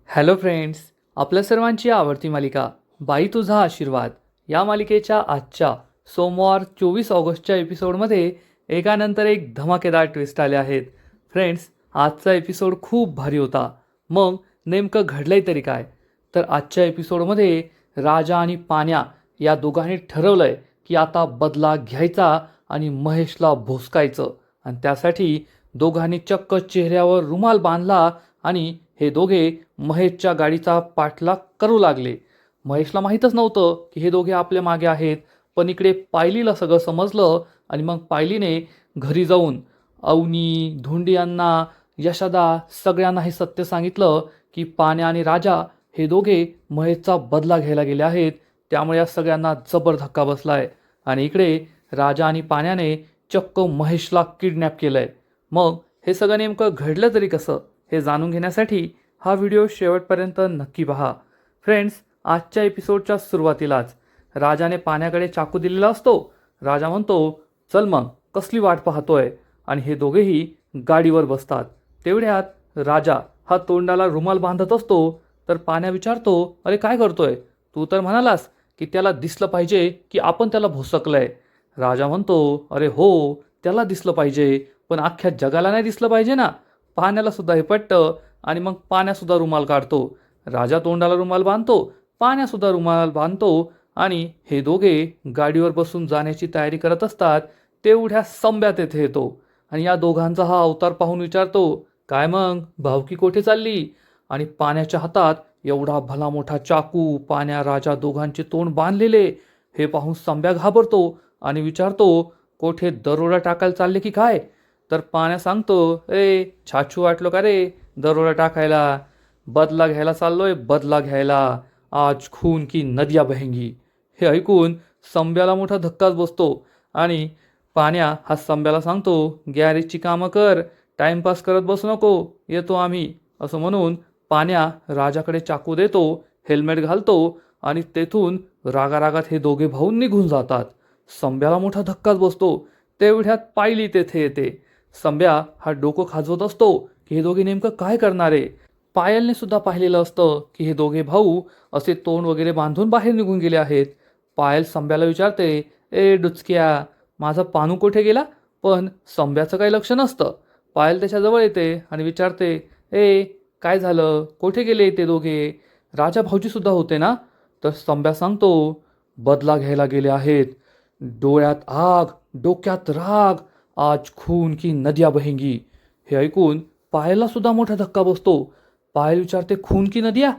Hello friends, आपल्या सर्वांची आवडती मालिका बाई तुझा आशीर्वाद या मालिकेच्या आजच्या सोमवार 24 ऑगस्टच्या एपिसोडमध्ये एकानंतर एक धमाकेदार ट्विस्ट आले आहेत. फ्रेंड्स, आजचा एपिसोड खूप भारी होता. मग नेमकं घडलंय तरी काय? तर आजच्या एपिसोडमध्ये राजा आणि पान्या या दोघांनी ठरवलंय की आता बदला घ्यायचा आणि महेशला भोसकायचं. आणि त्यासाठी दोघांनी चक्क चेहऱ्यावर रुमाल बांधला आणि हे दोघे महेशच्या गाडीचा पाठलाग करू लागले. महेशला माहीतच नव्हतं की हे दोघे आपल्या मागे आहेत. पण इकडे पायलीला सगळं समजलं आणि मग पायलीने घरी जाऊन अवनी, धोंडी यांना, यशोदा सगळ्यांना हे सत्य सांगितलं की पान्या आणि राजा हे दोघे महेशचा बदला घ्यायला गेले आहेत. त्यामुळे या सगळ्यांना जबर धक्का बसलाय. आणि इकडे राजा आणि पान्याने चक्क महेशला किडनॅप केलंय. मग हे सगळं नेमकं घडलं तरी कसं हे जाणून घेण्यासाठी हा व्हिडिओ शेवटपर्यंत नक्की पहा. फ्रेंड्स, आजच्या एपिसोडच्या सुरुवातीलाच राजाने पाण्याकडे चाकू दिलेला असतो. राजा म्हणतो, चल मग कसली वाट पाहतोय, आणि हे दोघेही गाडीवर बसतात. तेवढ्यात राजा हा तोंडाला रुमाल बांधत असतो. तर पाण्या विचारतो, अरे काय करतोय? तू तर म्हणालास की त्याला दिसलं पाहिजे की आपण त्याला भोसकलंय. राजा म्हणतो, अरे हो, त्याला दिसलं पाहिजे, पण अख्ख्या जगाला नाही दिसलं पाहिजे ना. पाण्याला सुद्धा हे पटतं आणि मग पाण्यासुद्धा रुमाल काढतो. राजा तोंडाला रुमाल बांधतो, पाण्यासुद्धा रुमाल बांधतो आणि हे दोघे गाडीवर बसून जाण्याची तयारी करत असतात. तेवढ्या संब्या तेथे येतो आणि या दोघांचा हा अवतार पाहून विचारतो, काय मग भावकी कोठे चालली? आणि पाण्याच्या हातात एवढा भला मोठा चाकू, पाण्या राजा दोघांचे तोंड बांधलेले हे पाहून संब्या घाबरतो आणि विचारतो, कोठे दरोडा टाकायला चालले की काय? तर पाण्या सांगतो, ए छाछू वाटलो का रे दरोडा टाकायला? बदला घ्यायला चाललोय, बदला घ्यायला. आज खून की नदिया बहेंगी. हे ऐकून संब्याला मोठा धक्काच बसतो आणि पाण्या हा संब्याला सांगतो, गॅरेजची कामं कर, टाइमपास करत बसू नको, येतो आम्ही. असं म्हणून पाण्या राजाकडे चाकू देतो, हेल्मेट घालतो आणि तेथून रागारागात हे दोघे भाऊ निघून जातात. संब्याला मोठा धक्काच बसतो. तेवढ्यात पायली तेथे येते. संब्या हा डोकं खाजवत असतो की हे दोघे नेमकं काय करणारे. पायलने सुद्धा पाहिलेलं असतं की हे दोघे भाऊ असे तोंड वगैरे बांधून बाहेर निघून गेले आहेत. पायल संब्याला विचारते, ए डुचक्या, माझा पानू कुठे गेला? पण संब्याचं काही लक्ष नसतं. पायल त्याच्याजवळ येते आणि विचारते, ए काय झालं, कुठे गेले ते दोघे? राजा भाऊजी सुद्धा होते ना? तर संब्या सांगतो, बदला घ्यायला गेले आहेत. डोळ्यात आग, डोक्यात राग, आज खून की नदिया बहेंगी. हे ऐकून पायलला सुद्धा मोठा धक्का बसतो. पायल विचारते, खून की नदिया?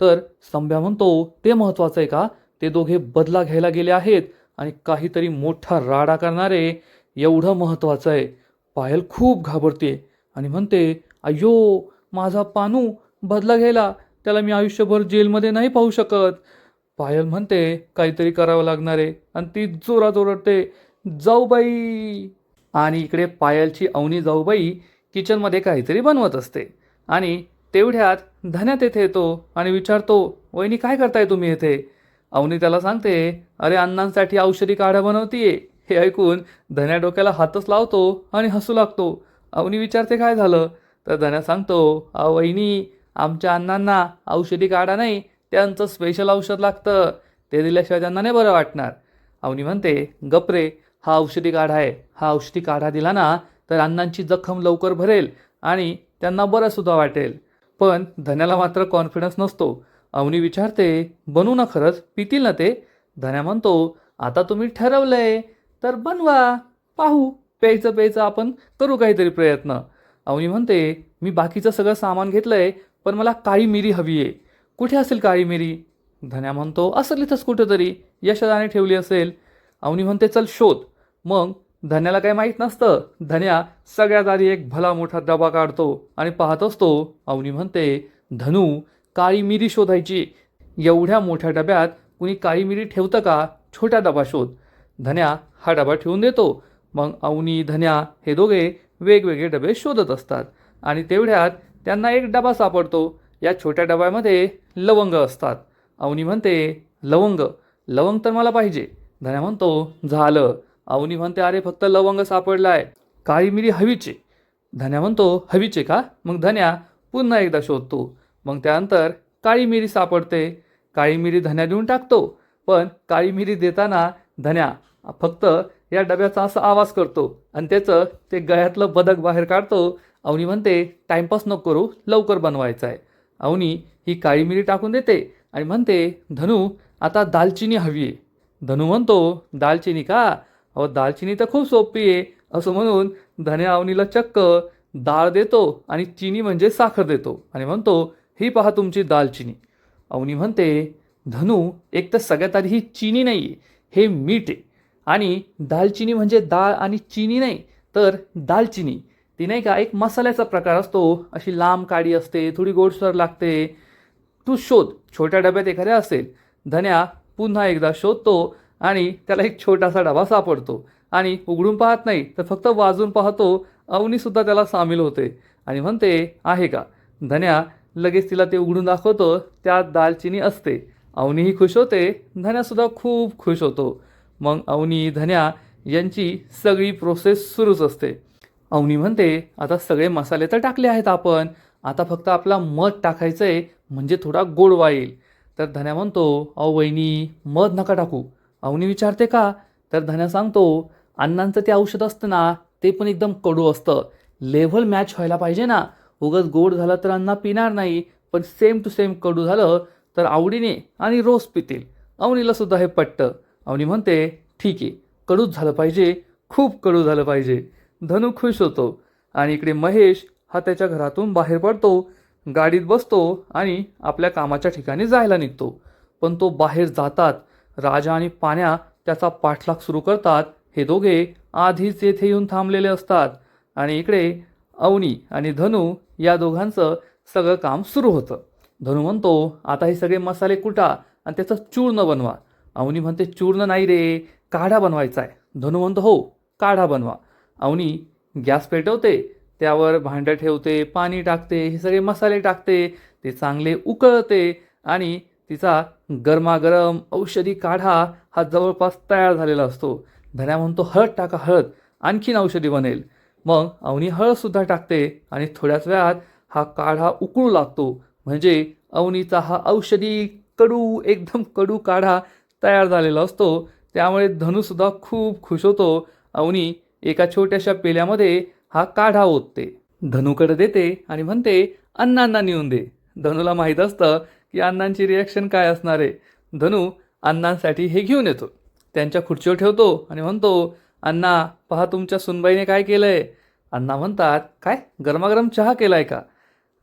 तर संब्या म्हणतो, ते महत्वाचं आहे का? ते दोघे बदला घ्यायला गेले आहेत आणि काहीतरी मोठा राडा करणारे, एवढं महत्वाचं आहे. पायल खूप घाबरते आणि म्हणते, अय्यो माझा पानू बदला घ्यायला, त्याला मी आयुष्यभर जेलमध्ये नाही पाहू शकत. पायल म्हणते, काहीतरी करावं लागणार आहे आणि ती जोरात ओरडते, जाऊबाई. आणि इकडे पायलची अवनी जाऊबाई किचनमध्ये काहीतरी बनवत असते. आणि तेवढ्यात धन्या तेथे येतो आणि विचारतो, वहिनी काय करताय तुम्ही येथे? अवनी त्याला सांगते, अरे अण्णांसाठी औषधी काढा बनवतीये. हे ऐकून धन्या डोक्याला हातच लावतो आणि हसू लागतो. अवनी विचारते, काय झालं? तर धन्या सांगतो, वहिनी, आमच्या अण्णांना औषधी काढा नाही, त्यांचं स्पेशल औषध लागतं, ते दिल्याशिवाय त्यांना नाही बरं वाटणार. अवनी म्हणते, गपरे, हा औषधी काढा आहे, हा औषधी काढा दिला ना तर अण्णांची जखम लवकर भरेल आणि त्यांना बरं सुद्धा वाटेल. पण धन्याला मात्र कॉन्फिडन्स नसतो. अवनी विचारते, बनवू ना खरंच, पितील ना ते? धन्या म्हणतो, आता तुम्ही ठरवलंय तर बनवा, पाहू, प्यायचं प्यायचं आपण करू काहीतरी प्रयत्न. अवनी म्हणते, मी बाकीचं सगळं सामान घेतलंय, पण मला काळी मिरी हवी आहे. कुठे असेल काळी मिरी? धन्या म्हणतो, असेल इथंच कुठेतरी, यशोदाने ठेवली असेल. अवनी म्हणते, चल शोध. मग धन्याला काही माहीत नसतं. धन्या सगळ्यात आधी एक भला मोठा डबा काढतो आणि पाहत असतो. अवनी म्हणते, धनू, काळी मिरी शोधायची. एवढ्या मोठ्या डब्यात कुणी काळी मिरी ठेवतं का? छोटा डबा शोध. धन्या हा डबा ठेवून देतो. मग अवनी, धन्या हे दोघे वेगवेगळे डबे शोधत असतात आणि तेवढ्यात त्यांना एक डबा सापडतो. या छोट्या डब्यामध्ये लवंग असतात. अवनी म्हणते, लवंग, लवंग तर मला पाहिजे. धन्या म्हणतो, झालं. अवनी म्हणते, अरे फक्त लवंग सापडलाय, काळी मिरी हवीचे. धन्या म्हणतो, हवीचे का? मग धन्या पुन्हा एकदा शोधतो. मग त्यानंतर काळी मिरी सापडते. काळी मिरी धन्या देऊन टाकतो, पण काळी मिरी देताना धन्या फक्त या डब्याचा असा आवाज करतो आणि त्याचं ते गळ्यातलं बदक बाहेर काढतो. अवनी म्हणते टाइमपास नको करू, लवकर बनवायचं आहे. अवनी ही काळी मिरी टाकून देते आणि म्हणते धनू आता दालचिनी हवी आहे. धनू म्हणतो दालचिनी का? अहो दालचिनी तर खूप सोपी आहे. असं म्हणून धन्या अवनीला चक्क डाळ देतो आणि चिनी म्हणजे साखर देतो आणि म्हणतो ही पहा तुमची दालचिनी. अवनी म्हणते धनू एक तर सगळ्यात आधी ही चिनी नाही आहे, हे मीठ आहे. आणि दालचिनी म्हणजे डाळ आणि चिनी नाही तर दालचिनी. ती नाही का एक मसाल्याचा प्रकार असतो, अशी लांब काडी असते, थोडी गोडसर लागते. तू शोध, छोट्या डब्यात एखाद्या असेल. धन्या पुन्हा एकदा शोधतो आणि त्याला एक छोटासा डबा सापडतो आणि उघडून पाहत नाही तर फक्त वाजून पाहतो. अवनीसुद्धा त्याला सामील होते आणि म्हणते आहे का? धन्या लगेच तिला ते उघडून दाखवतो, त्यात दालचिनी असते. अवनीही खुश होते, धन्यासुद्धा खूप खुश होतो. मग अवनी धन्या यांची सगळी प्रोसेस सुरूच असते. अवनी म्हणते आता सगळे मसाले तर टाकले आहेत आपण, आता फक्त आपला मध टाकायचं आहे म्हणजे थोडा गोडवा येईल. तर धन्या म्हणतो अहो वहिनी मध नका टाकू. अवनी विचारते का? तर धन्या सांगतो अण्णांचं ते औषध असतं ना ते पण एकदम कडू असतं, लेव्हल मॅच व्हायला पाहिजे ना. उगाच गोड झालं तर अण्णा पिणार नाही, पण सेम टू सेम कडू झालं तर आवडीने आणि रोज पितील. अवनीला सुद्धा हे पटतं. अवनी म्हणते ठीक आहे, कडूच झालं पाहिजे, खूप कडू झालं पाहिजे. धनू खुश होतो आणि इकडे महेश हा त्याच्या घरातून बाहेर पडतो, गाडीत बसतो आणि आपल्या कामाच्या ठिकाणी जायला निघतो. पण तो बाहेर जातात राजा आणि पाण्या त्याचा पाठलाग सुरू करतात. हे दोघे आधीच येथे येऊन थांबलेले असतात आणि इकडे अवनी आणि धनू या दोघांचं सगळं काम सुरू होतं. धनू म्हणतो आता हे सगळे मसाले कुटा आणि त्याचं चूर्ण बनवा. अवनी म्हणते चूर्ण नाही रे, काढा बनवायचा आहे. धनू म्हणतो हो काढा बनवा. अवनी गॅस पेटवते, त्यावर भांडं ठेवते, पाणी टाकते, हे सगळे मसाले टाकते, ते चांगले उकळते आणि तिचा गरमागरम औषधी काढा हा जवळपास तयार झालेला असतो. धन्या म्हणतो हळद टाका, हळद आणखीन औषधी बनेल. मग अवनी हळदसुद्धा टाकते आणि थोड्याच वेळात हा काढा उकळू लागतो. म्हणजे अवनीचा हा औषधी कडू एकदम कडू काढा तयार झालेला असतो. त्यामुळे धनूसुद्धा खूप खुश होतो. अवनी एका छोट्याशा पेल्यामध्ये हा काढा ओतते, धनूकडे देते आणि म्हणते अण्णांना नेऊन दे. धनूला माहीत असतं की अण्णांची रिॲक्शन काय असणार आहे. धनू अण्णांसाठी हे घेऊन येतो, त्यांच्या खुर्चीवर ठेवतो आणि म्हणतो अण्णा पहा तुमच्या सुनबाईने काय केलं आहे. अण्णा म्हणतात काय गरमागरम चहा केलाय का?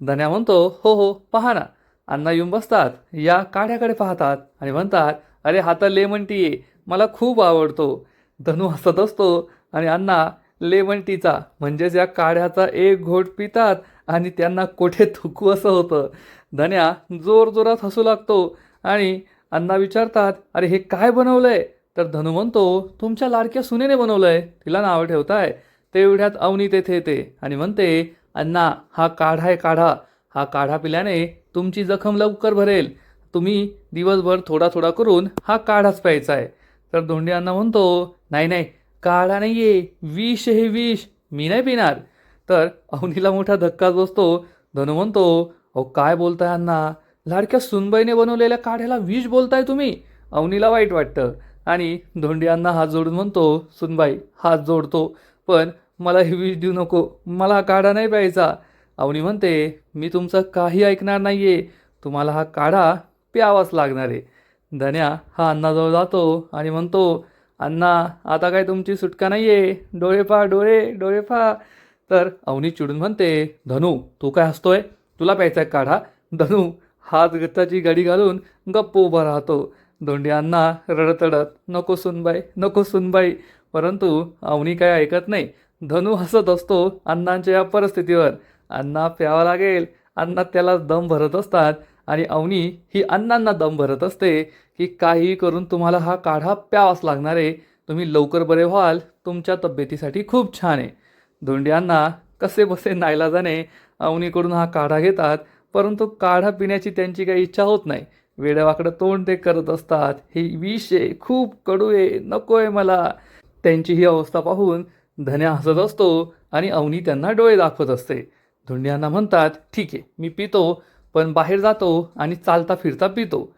धन्या म्हणतो हो हो पहा ना. अण्णा येऊन बसतात, या काढ्याकडे पाहतात आणि म्हणतात अरे हा तर लेमन टी आहे, मला खूप आवडतो. धनू हसत असतो आणि अण्णा लेमन टीचा म्हणजेच या काढ्याचा एक घोट पितात आणि त्यांना कोठे थुकू असं होतं. धन्या जोरजोरात हसू लागतो आणि अण्णा विचारतात अरे हे काय बनवलंय? तर धनू म्हणतो तुमच्या लाडक्या सुनेने बनवलंय, तिला नावं ठेवताय. तेवढ्यात अवनी तेथे येते आणि म्हणते अण्णा हा काढा आहे काढा, हा काढा पिल्याने तुमची जखम लवकर भरेल, तुम्ही दिवसभर थोडा थोडा करून हा काढाच प्यायचा आहे. तर धोंडी अण्णा म्हणतो नाही नाही काढा नाही आहे, विष हे विष, मी नाही पिणार. तर अवनीला मोठा धक्काच बसतो. धनू म्हणतो अहो काय बोलताय अण्णा, लाडक्या सुनबाईने बनवलेल्या काढ्याला विष बोलताय तुम्ही. अवनीला वाईट वाटतं आणि धोंडी अण्णा हात जोडून म्हणतो सुनबाई हात जोडतो, पण मला हे विष देऊ नको, मला हा काढा नाही प्यायचा. अवनी म्हणते मी तुमचं काही ऐकणार नाही आहे, तुम्हाला हा काढा प्यावाच लागणार आहे. धन्या हा अण्णाजवळ जातो आणि म्हणतो अण्णा आता काय तुमची सुटका नाही आहे, डोळे पहा डोळे डोळे पहा. तर अवनी चिडून म्हणते धनू तू काय हसतोय, तुला प्यायचा आहे काढा. धनू हात गच्चाची गाडी घालून गप्प उभा राहतो. धोंडी अण्णा रडतडत नको सुनबाई नको सुनबाई, परंतु अवनी काय ऐकत नाही. धनू हसत असतो अण्णांच्या या परिस्थितीवर. अण्णा प्यावा लागेल, अण्णा त्याला दम भरत असतात आणि अवनी ही अण्णांना दम भरत असते की काही करून तुम्हाला हा काढा प्यावाच लागणार आहे, तुम्ही लवकर बरे व्हाल, तुमच्या तब्येतीसाठी खूप छान आहे. धोंडी अण्णा कसे बसे नाईलाजाने अवनीकडून हा काढा घेतात, परंतु काढा पिण्याची त्यांची काही इच्छा होत नाही. वेडवाकडं तोंड ते करत असतात, हे विष आहे, खूप कडू आहे, नको आहे मला. त्यांची ही अवस्था पाहून धन्या हसत असतो आणि अवनी त्यांना डोळे दाखवत असते. धोंडी अण्णा म्हणतात ठीक आहे मी पितो, पण बाहेर जातो आणि चालता फिरता पितो.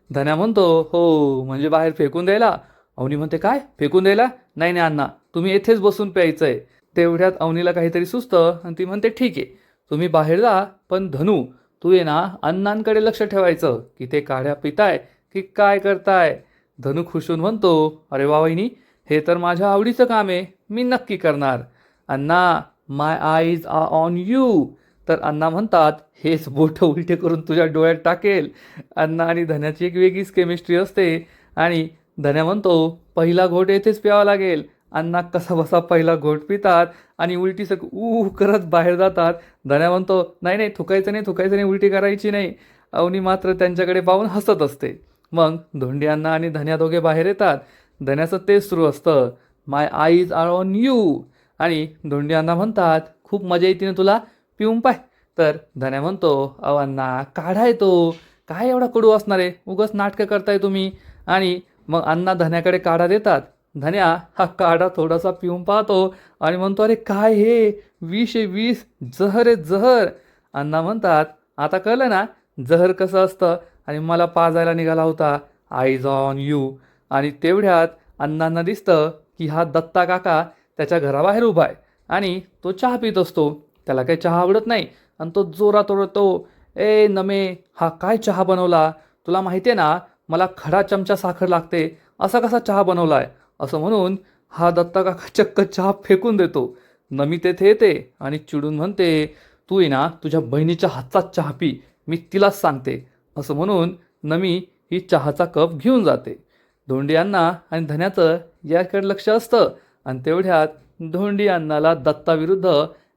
धन्या म्हणतो, हो म्हणजे बाहेर फेकून द्यायला? अवनी म्हणते, काय फेकून द्यायला? नाही नाही अण्णा, तुम्ही येथेच बसून प्यायचंय. तेवढ्यात अवनीला काहीतरी सुचतं आणि ती म्हणते, ठीक आहे तुम्ही बाहेर जा, पण धनू तू ये ना अण्णांकडे लक्ष ठेवायचं की ते काढ्या पिताय की काय करताय. धनू खुश होऊन म्हणतो, अरे वा वहिनी, हे तर माझ्या आवडीचं काम आहे, मी नक्की करणार. अण्णा, माय आईज आर ऑन यू. तर अण्णा म्हणतात, हेच बोटं उलटे करून तुझ्या डोळ्यात टाकेल. अण्णा आणि धन्याची एक वेगळीच केमिस्ट्री असते. आणि धन्या म्हणतो, पहिला घोट येथेच प्यावा लागेल. अण्णा कसा बसा पहिला घोट पितात आणि उलटी करत बाहेर जातात. धन्या म्हणतो, नाही नाही थुकायचं नाही, थुकायचं नाही, उलटी करायची नाही. अवनी मात्र त्यांच्याकडे पाहून हसत असते. मग धोंडी अण्णा आणि धन्या दोघे बाहेर येतात. धन्याचं तेच सुरू असतं, माय आईज आर ऑन यू. आणि धोंडी अण्णा म्हणतात, खूप मजा येते ना तुला, पिऊन पाय. तर धन्या म्हणतो, अहो अण्णा काढा येतो, काय एवढा कडू असणार आहे, उगाच नाटकं करताय तुम्ही. आणि मग अण्णा धन्याकडे काढा देतात. धन्या हा काढा थोडासा पिऊन पाहतो आणि म्हणतो, अरे काय हे, विष आहे विष, जहर आहे जहर. अण्णा म्हणतात, आता कळलं ना जहर कसं असतं, आणि मला पाजायला निघाला होता, आईज ऑन यू. आणि तेवढ्यात अण्णांना दिसतं की हा दत्ता काका त्याच्या घराबाहेर उभा आहे आणि तो चहा पित असतो. त्याला काही चहा आवडत नाही आणि तो जोरात ओरडतो, ए नमे, हा काय चहा बनवला, तुला माहिती आहे ना मला खडा चमचा साखर लागते, असा कसा चहा बनवलाय. असं म्हणून हा दत्ता काका चक्क चहा फेकून देतो. नमी तेथे येते आणि चिडून म्हणते, तू आहे ना तुझ्या बहिणीच्या हातचा चहा पी, मी तिलाच सांगते. असं म्हणून नमी ही चहाचा कप घेऊन जाते. धोंडी अण्णा आणि धन्याचं याकडे लक्ष असतं. आणि तेवढ्यात धोंडी अण्णाला दत्ताविरुद्ध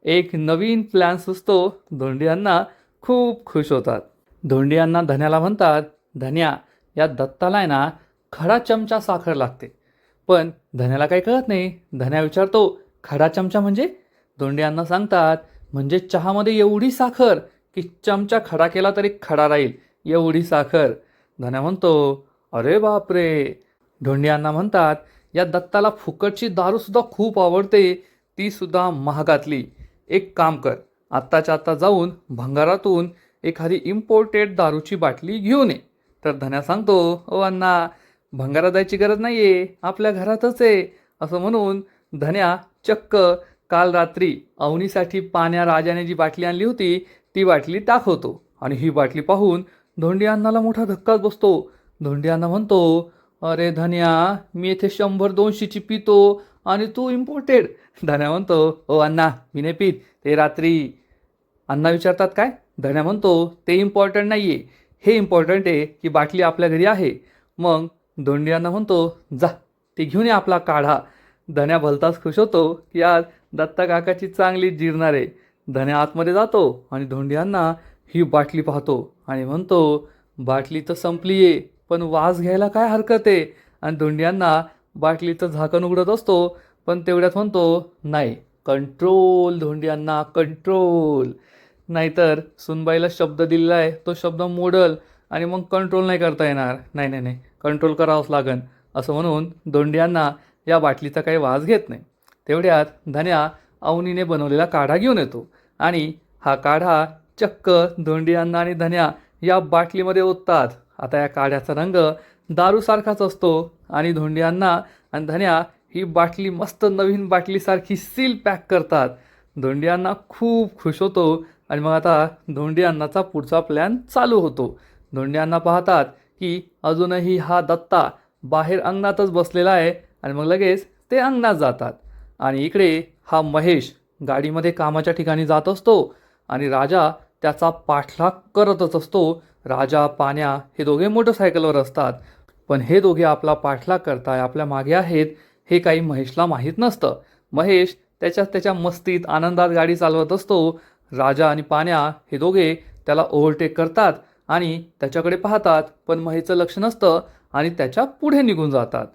एक नवीन प्लॅन सुचतो. धोंडी अण्णा खूप खुश होतात. धोंडी अण्णा धन्याला म्हणतात, धन्या, या दत्ताला आहे ना खडा चमचा साखर लागते. पण धन्याला काही कळत नाही. धन्या विचारतो, खडा चमचा म्हणजे? धोंडी अण्णा सांगतात, म्हणजे चहामध्ये एवढी साखर की चमचा खडा केला तरी खडा राहील, एवढी साखर. धन्या म्हणतो, अरे बापरे. धोंडी अण्णा म्हणतात, या दत्ताला फुकटची दारूसुद्धा खूप आवडते, ती सुद्धा महागातली. एक काम कर, आत्ताच्या आत्ता जाऊन भंगारातून एखादी इम्पोर्टेड दारूची बाटली घेऊन ये. तर धन्या सांगतो, ओ अण्णा, भंगारात जायची गरज नाही आहे, आपल्या घरातच आहे. असं म्हणून धन्या चक्क काल रात्री अवनीसाठी पाण्या राजाने जी बाटली आणली होती ती बाटली दाखवतो. आणि ही बाटली पाहून धोंडी अण्णाला मोठा धक्काच बसतो. धोंडी अण्णा म्हणतो, अरे धन्या, मी येथे 100-200ची पितो आणि तू इम्पोर्टेड. धन्या म्हणतो, ओ अण्णा, मी नाही पित, ते रात्री. अण्णा विचारतात, काय? धन्या म्हणतो, ते इम्पॉर्टंट नाही आहे, हे इम्पॉर्टंट आहे की बाटली आपल्या घरी आहे. मग धोंडी अण्णा म्हणतो, जा ते घेऊन ये आपला काढा. धन्या भलताच खुश होतो की आज दत्ता काकाची चांगली जिरणार आहे. धन्या आतमध्ये जातो आणि धोंडी अण्णा ही बाटली पाहतो आणि म्हणतो, बाटली तर संपली आहे, पण वास घ्यायला काय हरकत आहे. आणि धोंडी अण्णा बाटलीचं झाकण उघडत असतो, पण तेवढ्यात म्हणतो, नाही, कंट्रोल धोंडी अण्णा, कंट्रोल. नाहीतर सुनबाईला शब्द दिलेला आहे तो शब्द मोडल आणि मग कंट्रोल नाही करता येणार. नाही नाही नाही, कंट्रोल करावंच लागन. असं म्हणून धोंडी अण्णा या बाटलीचा काही वास घेत नाही. तेवढ्यात धन्या अवनीने बनवलेला काढा घेऊन येतो आणि हा काढा चक्क धोंडी अण्णा आणि धन्या या बाटलीमध्ये ओततात. आता या काढ्याचा रंग दारूसारखाच असतो आणि धोंडी अण्णा आणि धन्या ही बाटली मस्त नवीन बाटलीसारखी सील पॅक करतात. धोंडी अण्णा खूप खुश होतो आणि मग आता धोंडी अण्णाचा पुढचा प्लॅन चालू होतो. धोंडी अण्णा पाहतात की अजूनही हा दत्ता बाहेर अंगणातच बसलेला आहे आणि मग लगेच ते अंगणात जातात. आणि इकडे हा महेश गाडीमध्ये कामाच्या ठिकाणी जात असतो आणि राजा त्याचा पाठलाग करतच असतो. राजा, पाण्या हे दोघे मोटरसायकलवर असतात, पण हे दोघे आपला पाठलाग करताय, आपल्या मागे आहेत, हे काही महेशला माहीत नसतं. महेश त्याच्या मस्तीत आनंदात गाडी चालवत असतो. राजा आणि पाण्या हे दोघे त्याला ओव्हरटेक करतात आणि त्याच्याकडे पाहतात, पण महेशचं लक्ष नसतं आणि त्याच्या पुढे निघून जातात.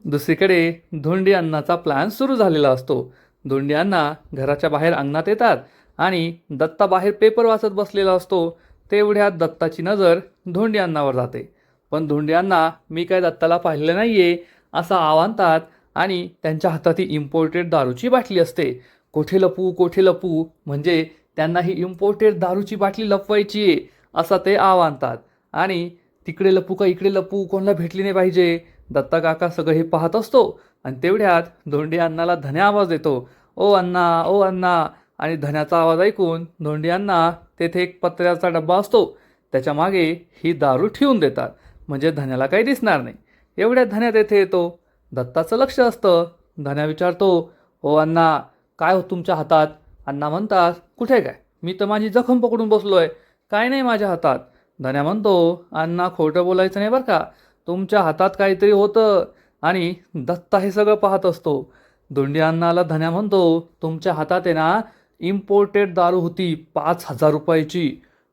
दुसरीकडे धोंडी अण्णाचा प्लॅन सुरू झालेला असतो. धोंडी अण्णा घराच्या बाहेर अंगणात येतात आणि दत्ता बाहेर पेपर वाचत बसलेला असतो. तेवढ्यात दत्ताची नजर धोंडी अण्णावर जाते. पण धोंडी अण्णा, मी काय दत्ताला पाहिलं नाही आहे असं आवाहनतात आणि त्यांच्या हातात ही इम्पोर्टेड दारूची बाटली असते. कोठे लपू, कोठे लपू, म्हणजे त्यांना ही इम्पोर्टेड दारूची बाटली लपवायची आहे असा ते आव आणतात आणि तिकडे लपू का इकडे लपू, कोणाला भेटली नाही पाहिजे. दत्ता काका सगळं हे पाहत असतो आणि तेवढ्यात धोंडी अण्णाला धन्या आवाज देतो, ओ अण्णा, ओ अण्णा. आणि धन्याचा आवाज ऐकून धोंडी अण्णा तेथे एक पत्र्याचा डब्बा असतो त्याच्या मागे ही दारू ठेवून देतात, म्हणजे धन्याला काही दिसणार नाही. एवढ्यात धन्या तेथे येतो. दत्ताचं लक्ष असतं. धन्या विचारतो, ओ अण्णा, काय हो तुमच्या हातात? अण्णा म्हणतात, कुठे काय, मी तर माझी जखम पकडून बसलोय, काय नाही माझ्या हातात. धन्या म्हणतो, अण्णा खोटं बोलायचं नाही बरं का, तुमच्या हातात काहीतरी होतं. आणि दत्ता हे सगळं पाहत असतो. धोंडी अण्णाला धन्या म्हणतो, तुमच्या हातात आहे ना इम्पोर्टेड दारू होती 5,000 रुपयाची.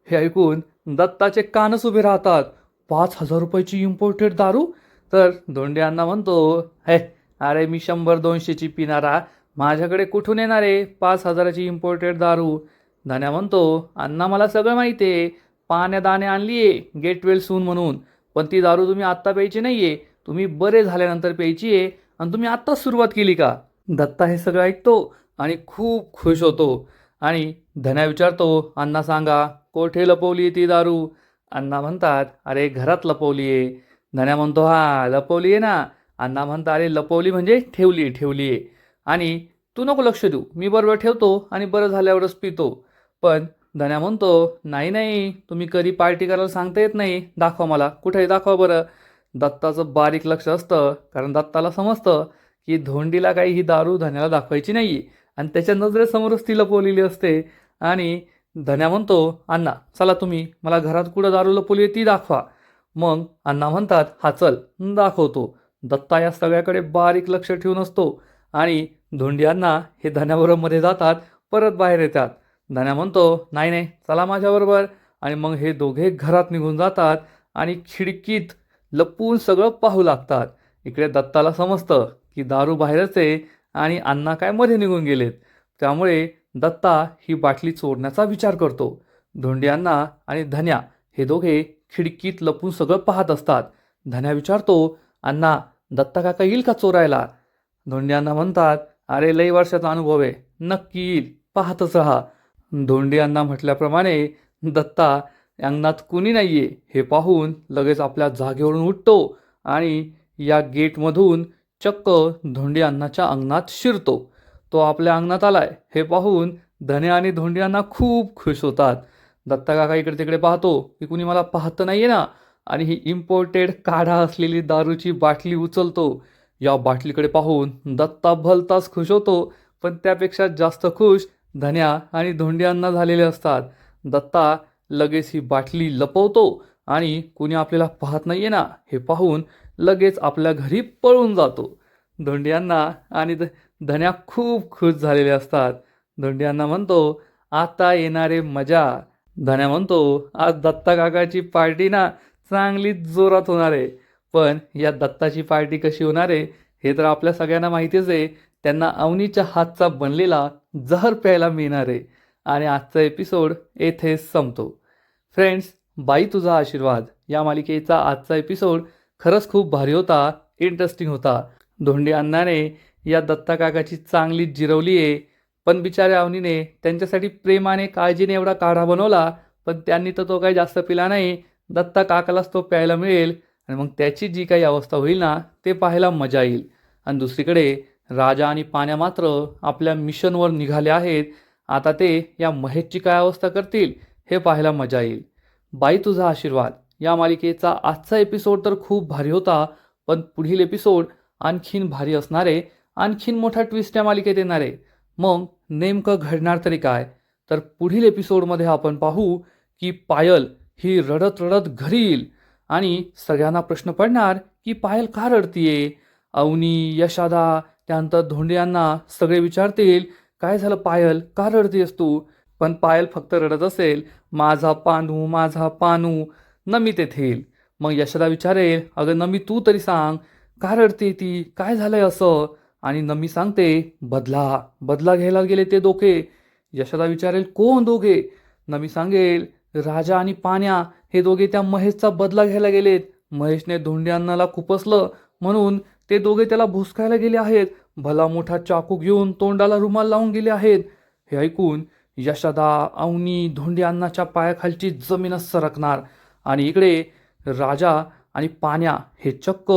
हे ऐकून दत्ताचे कानच उभे राहतात. 5,000 रुपयाची इम्पोर्टेड दारू? तर धोंडी अण्णा म्हणतो, हे अरे मी 100-200ची पिणारा, माझ्याकडे कुठून येणार आहे 5,000ची इम्पोर्टेड दारू? धन्या म्हणतो, अण्णा मला सगळं माहिती आहे, पाण्यादाणे आणली आहे गेटवेल सून म्हणून, पण ती दारू तुम्ही आत्ता प्यायची नाही आहे, तुम्ही बरे झाल्यानंतर प्यायची आहे आणि तुम्ही आत्ताच सुरुवात केली का? दत्ता हे सगळं ऐकतो आणि खूप खुश होतो. आणि धन्या विचारतो, अण्णा सांगा, कोठे लपवली आहे ती दारू? अण्णा म्हणतात, अरे घरात लपवली आहे. धन्या म्हणतो, हा लपवली आहे ना? अण्णा म्हणतात, अरे लपवली म्हणजे ठेवली आहे. आणि तू नको लक्ष देऊ, मी बरोबर ठेवतो आणि बरं झाल्यावरच पितो. पण धन्या म्हणतो, नाही नाही, तुम्ही कधी पार्टी करायला सांगता येत नाही, दाखवा मला, कुठे दाखवा बरं. दत्ताचं बारीक लक्ष असतं, कारण दत्ताला समजतं की धोंडीला काही ही दारू धन्याला दाखवायची नाही आणि त्याच्या नजरेसमोरच ती लपवलेली असते. आणि धन्या म्हणतो, अण्णा चला तुम्ही मला घरात कुठं दारू लपवली ती दाखवा. मग अण्णा म्हणतात, हा चल दाखवतो. दत्ता या सगळ्याकडे बारीक लक्ष ठेवून असतो आणि धोंडी अण्णा हे धन्याबरोबर मध्ये जातात, परत बाहेर येतात. धन्या म्हणतो, नाही नाही, चला माझ्याबरोबर. आणि मग हे दोघे घरात निघून जातात आणि खिडकीत लपून सगळं पाहू लागतात. इकडे दत्ताला समजतं की दारू बाहेरच आहे आणि अण्णा काय मध्ये निघून गेलेत. त्यामुळे दत्ता ही बाटली चोरण्याचा विचार करतो. धोंडी अण्णा आणि धन्या हे दोघे खिडकीत लपून सगळं पाहत असतात. धन्या विचारतो, अण्णा दत्ता काका येईल का चोरायला? धोंडी अण्णा म्हणतात, अरे लई वर्षाचा अनुभव आहे, नक्की येईल, पाहतच राहा. धोंडी अण्णा म्हटल्याप्रमाणे दत्ता अंगणात कुणी नाहीये हे पाहून लगेच आपल्या जागेवरून उठतो आणि या गेटमधून चक्क धोंडी अण्णाच्या अंगणात शिरतो. तो आपल्या अंगणात आलाय हे पाहून धन्या आणि धोंडी अण्णा खूप खुश होतात. दत्ता काका इकडे तिकडे पाहतो की कुणी मला पाहत नाहीये ना, आणि ही इम्पोर्टेड काढा असलेली दारूची बाटली उचलतो. या बाटलीकडे पाहून दत्ता भलताच खुश होतो, पण त्यापेक्षा जास्त खुश धन्या आणि धोंडी अण्णा झालेले असतात. दत्ता लगेच ही बाटली लपवतो आणि कुणी आपल्याला पाहत नाहीये ना हे पाहून लगेच आपल्या घरी पळून जातो. धोंडी अण्णा आणि धन्या खूप खुश झालेले असतात. धोंडी अण्णा म्हणतो, आता येणारे मजा. धन्या म्हणतो, आज दत्ता काकाची पार्टी ना चांगली जोरात होणार आहे. पण या दत्ताची पार्टी कशी होणार आहे हे तर आपल्या सगळ्यांना माहितीच आहे. त्यांना अवनीच्या हातचा बनलेला जहर प्यायला मिळणार आहे. आणि आजचा एपिसोड येथेच संपतो. फ्रेंड्स, बाई तुझा आशीर्वाद या मालिकेचा आजचा एपिसोड खरंच खूप भारी होता, इंटरेस्टिंग होता. धोंडी अण्णाने या दत्ता काकाची चांगली जिरवली आहे, पण बिचाऱ्या अवनीने त्यांच्यासाठी प्रेमाने काळजीने एवढा काढा बनवला, पण त्यांनी तर तो काही जास्त पिला नाही. दत्ता काकालाच तो प्यायला मिळेल आणि मग त्याची जी काही अवस्था होईल ना ते पाहायला मजा येईल. आणि दुसरीकडे राजा आणि पाण्या मात्र आपल्या मिशनवर निघाले आहेत. आता ते या महेशची काय अवस्था करतील हे पाहायला मजा येईल. बाई तुझा आशीर्वाद या मालिकेचा आजचा एपिसोड तर खूप भारी होता, पण पुढील एपिसोड आणखीन भारी असणार आहे. आणखीन मोठा ट्विस्ट या मालिकेत येणार आहे. मग नेमकं घडणार तरी काय, तर पुढील एपिसोडमध्ये आपण पाहू की पायल ही रडत रडत घरी येईल आणि सगळ्यांना प्रश्न पडणार की पायल का रडतीये. अवनी, यशादा, त्यानंतर धोंडी अण्णा सगळे विचारतील, काय झालं पायल, का रडतीयस तू? पण पायल फक्त रडत असेल, माझा पानू, माझा पानू. नमी तेथे येईल. मग यशोदा विचारेल, अगं नमी तू तरी सांग, का रडते ती, काय झालंय असं? आणि नमी सांगते, बदला घ्यायला गेले ते दोघे. यशोदा विचारेल, कोण दोघे? नमी सांगेल, राजा आणि पाण्या हे दोघे त्या महेशचा बदला घ्यायला गेलेत. महेशने धोंडी अण्णाला खुपसलं म्हणून ते दोघे त्याला भुसकायला गेले आहेत. भला मोठा चाकू घेऊन तोंडाला रुमाल लावून गेले आहेत. हे ऐकून यशोदा, अवनी, धोंडी अण्णाच्या पायाखालची जमीनच सरकणार आणि इकडे राजा आणि पाण्या हे चक्क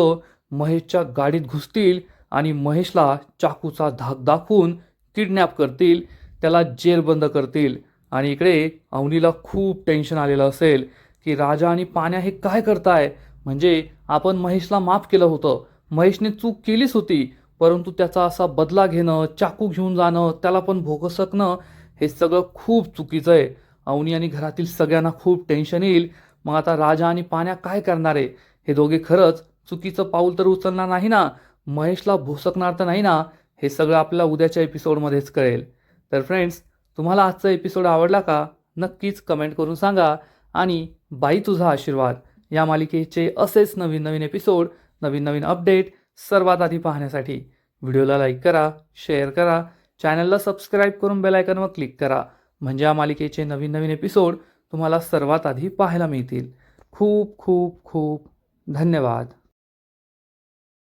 महेशच्या गाडीत घुसतील आणि महेशला चाकूचा धाक दाखवून किडनॅप करतील, त्याला जेरबंद करतील. आणि इकडे अवनीला खूप टेन्शन आलेलं असेल की राजा आणि पाण्या हे काय करताय, म्हणजे आपण महेशला माफ केलं होतं, महेशने चूक केलीच होती, परंतु त्याचा असा बदला घेणं, चाकू घेऊन जाणं, त्याला पण भोगसकणं, हे सगळं खूप चुकीचं आहे. अवनी आणि घरातील सगळ्यांना खूप टेन्शन येईल. मग आता राजा आणि पाण्या काय करणार आहे, हे दोघे खरंच चुकीचं पाऊल तर उचलणार नाही ना, महेशला भोसकणार तर नाही ना, हे सगळं आपल्याला उद्याच्या एपिसोडमध्येच कळेल. तर फ्रेंड्स, तुम्हाला आजचा एपिसोड आवडला का, नक्कीच कमेंट करून सांगा. आणि बाई तुझा आशीर्वाद या मालिकेचे असेच नवीन नवीन एपिसोड, नवीन नवीन अपडेट सर्वात आधी पाहण्यासाठी व्हिडिओला लाईक करा, शेअर करा, चॅनलला सबस्क्राईब करून बेल आयकॉनवर क्लिक करा, म्हणजे या मालिकेचे नवीन नवीन एपिसोड तुम्हाला सर्वात आधी पाहायला मिळतील. खूप खूप खूप धन्यवाद.